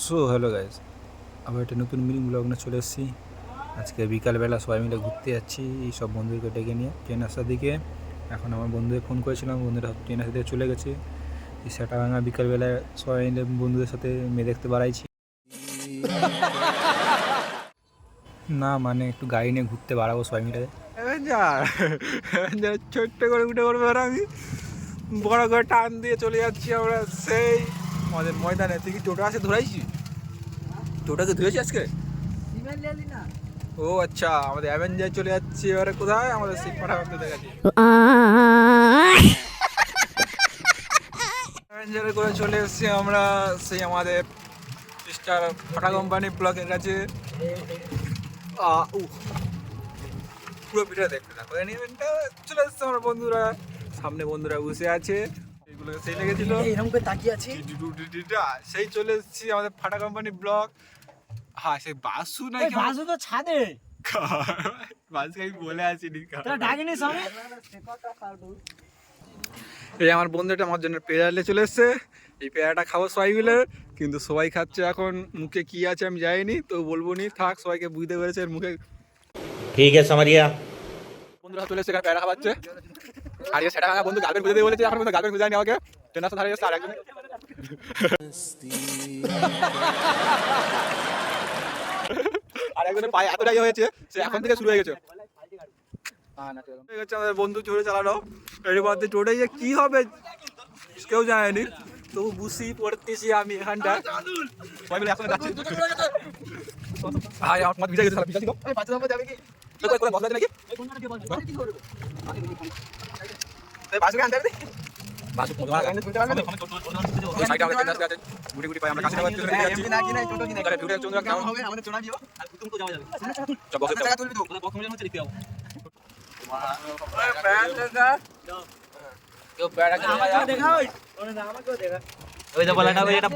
So hello guys, আবার একটা নতুন মিনি ব্লগ নিয়ে চলে এসেছি। আজকে বিকালবেলা সবাই মিলে ঘুরতে যাচ্ছি এই সব বন্ধুদেরকে ডেকে নিয়ে ট্রেন আসার দিকে। এখন আমার বন্ধুদের ফোন করেছিলাম, বন্ধুরা ট্রেন আসার দিকে চলে গেছে। এই সেটা ভাঙা বিকালবেলায় সবাই মিলে বন্ধুদের সাথে মেয়ে দেখতে বাড়াইছি না, মানে একটু গাড়ি নিয়ে ঘুরতে বাড়াবো সবাই মিলে। ছোট্ট করে উঠে পড়বো আর আমি বড় করে টান দিয়ে চলে যাচ্ছি আমরা সেই আমাদের ময়দানে। তুই কি টোটো আছে ধরাইছি? টোটোকে ধরেছি আজকে? ও আচ্ছা, আমাদের অ্যাভেঞ্জার চলে যাচ্ছে এবারে। কোথায় আমাদের সেই পাঠা করতে দেখাচ্ছি অ্যাভেঞ্জারে করে চলে এসেছি আমরা সেই আমাদের স্টার ফাটা কোম্পানি ব্লকের কাছে। পুরো ভিডিও দেখতে থাকো। চলে এসছে আমার বন্ধুরা, সামনে বন্ধুরা বসে আছে, এগুলোকে সেই লেগেছিল এরকম করে তাকিয়ে আছি। সেই চলে এসেছি আমাদের ফাটা কোম্পানি ব্লক। হ্যাঁ, সেই বাসু নাকি বাসু তো ছাদে বাসকে আমি বলে আসিনি। ডাকিনি সঙ্গে। এই আমার বন্ধুটা আমার জন্য পেয়ারা চলে এসছে। এই পেয়ারাটা খাবো সবাই মিলে, কিন্তু সবাই খাচ্ছে এখন। মুখে কি আছে আমি যাইনি, তো বলবো নি, থাক, সবাইকে বুঝতে পেরেছে এর মুখে। ঠিক আছে সমরিয়া। বন্ধুরা চলে এসছে পেয়ারা খাওয়াচ্ছে। আর সেটা ভাঙা বন্ধু গার্লফ্রেন্ড খুঁজে দিয়ে বলেছে, এখন বন্ধু গার্লফ্রেন্ড খুঁজে যায়নি আমাকে। ট্রেন আসতে দাঁড়িয়ে এসছে আর একজন আর একজনের পায়ে এতটাই হয়েছে সে এখন থেকে শুরু হয়ে গেছে। আমাদের বন্ধু চড়ে চালানো এর মধ্যে চড়ে যে কি হবে কেউ জানেনি, তবু বুঝি পড়তেছি আমি এখানটা। সবাই মিলে একসঙ্গে যাচ্ছি। আমার তোমার ভিজে গেছে, ভিজা ছিল বসা নাকি বাসুকে আনতে হবে। গুটি গুটি পাই আমরা কাছে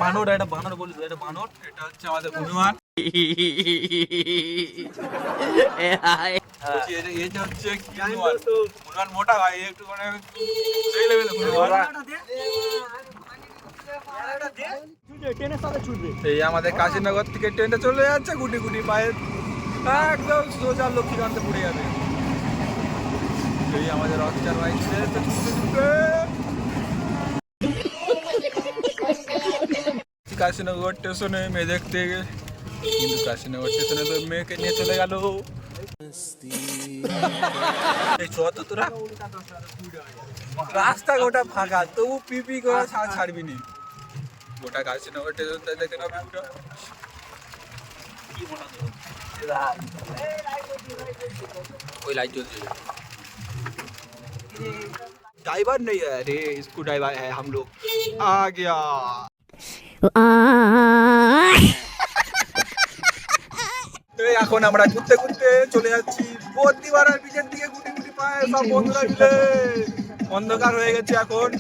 বানর, এটা বানর বলিস, এটা বানর, এটা হচ্ছে আমাদের হনুমান। হনুমান মোটা ভাই একটু, মানে সেই লেভেলে এই আমাদের কাশীনগর থেকে ট্রেনটা চলে যাচ্ছে গুটি গুটি পায়ে, একদম সোজা লক্ষ্মীকান্তে পড়ে যাবে। এই আমাদের অফিসার ভাই কাশীনগর স্টেশনে মেয়ে দেখতে, কিন্তু কাশীনগর স্টেশনে তো মেয়েকে নিয়ে চলে গেল। রাস্তা গোটা ফাঁকা, তবু পিপি করে ছাড়বি নি। গোটা কাশীনগর স্টেশন দেখে না ভিউটা। कोई लाइट चलती है, ड्राइवर नहीं है, अरे स्कू ड्राइवर है, हम लोग आ गया। এখন আমরা ঘুরতে ঘুরতে চলে যাচ্ছি বদ্রিপাড়ার বিচের দিকে, গুটি গুটি পায়ে সব বন্ধুরা মিলে। অন্ধকার হয়ে গেছে এখন,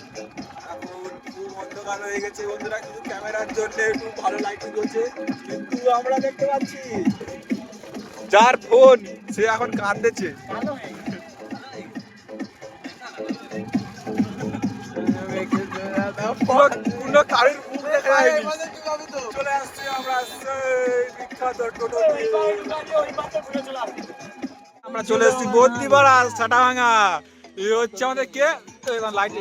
খুব অন্ধকার হয়ে গেছে বন্ধুরা, কিন্তু ক্যামেরার জন্য একটু ভালো লাইটিং হচ্ছে। কিন্তু আমরা দেখতে পাচ্ছি যার ফোন সে এখন কাঁদতেছে। চলে আসছি আমরা, আমরা চলে এসেছি বদ্রিপাড়া সাটা ভাঙা। এই হচ্ছে আমাদের কে, লাইট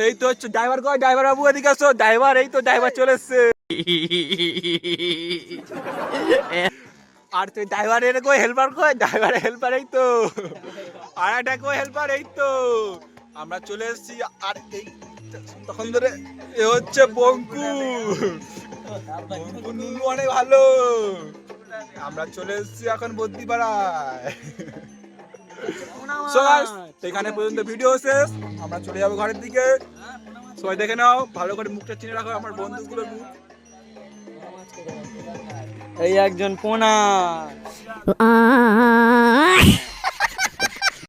এই তো হচ্ছে ড্রাইভার। কয় ড্রাইভার বাবু এদিকে আসো, ড্রাইভার এই তো ড্রাইভার চলে এসছে। আর তুই ড্রাইভারের কই হেল্পার, কই ড্রাইভারের হেল্পার এই তো, আর একটা কই হেল্পার এই তো। আমরা চলে এসেছি আর এই তখন ধরে এ হচ্ছে বঙ্কু। বঙ্কু নুনু অনেক ভালো। আমরা চলে এসেছি এখন বদ্রিপাড়ায়। এখানে পর্যন্ত ভিডিও শেষ, আমরা চলে যাবো ঘরের দিকে। সবাই দেখে নাও, ভালো করে মুখটা চিনে রাখো আমার বন্ধুগুলোর মুখ। এই একজন পোনা